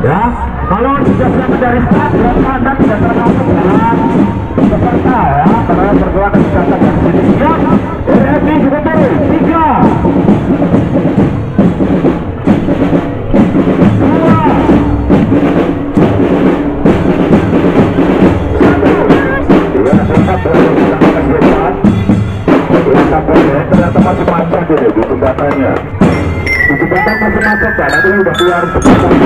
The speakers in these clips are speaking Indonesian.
Ya, kalau sudah siap mencari start, Anda tidak termasuk dalam peserta ya, karena bergerak dan wisata dari sini. Siap, RFI Dukuhturi, 3, 2, 1. Ya, sempat berada di tengah depan. Ya, sampai ternyata masih macet ini di jembatannya. Di jembatan masih macet kan, nanti udah keluar jembatan.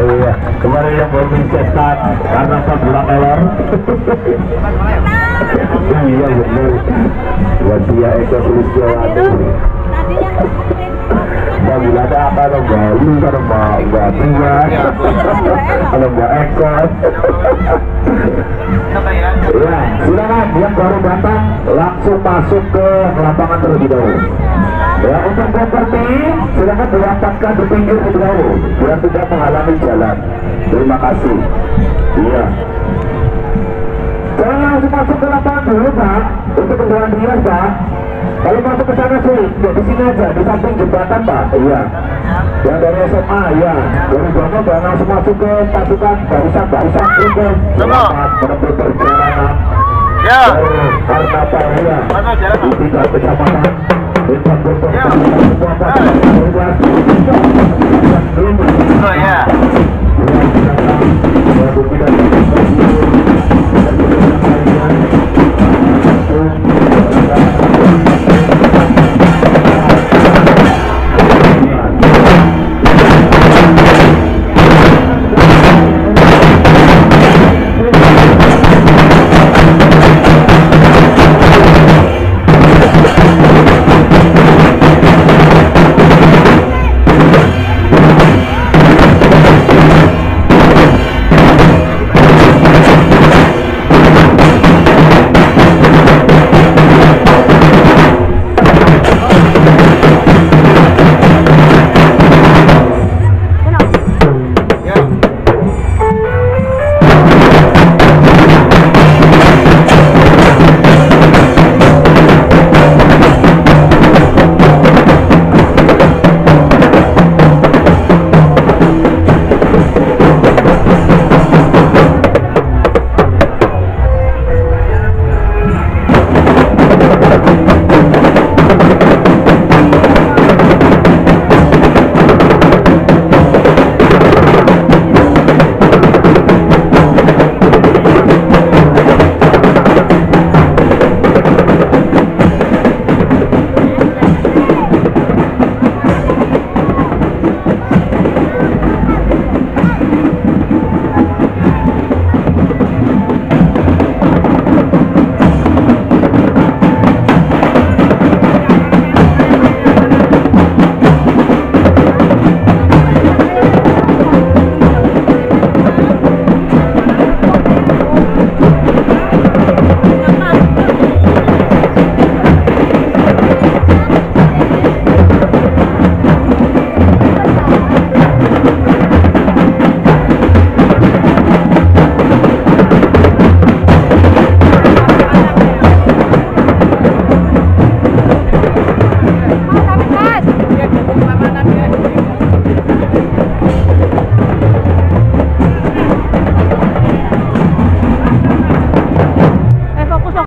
Iya, kemarin yang baru mencetak Karnaval bulan kolor. Iya benar. Wadia Eko Sulistiawati. Bila ada apa dong Galu, kalau Mbak Tia, kalau Mbak Eko. Ya, silakan yang baru datang langsung masuk ke lapangan terlebih dahulu. Ya, untuk properti silakan dirapatkan di pinggir perahu biar tidak menghalangi jalan. Terima kasih. Iya. Jangan langsung masuk ke lapangan dulu, Pak. Untuk kendaraan dinas, Pak. Kalau masuk ke sana sih, ya di sini aja, di samping jembatan, Pak. Iya. Yang dari SMA, ya. Dari sana jangan langsung masuk ke pasukan barisan itu. Selamat menempuh perjalanan. Ya. Karnaval, ya. Di tingkat kecamatan. Di samping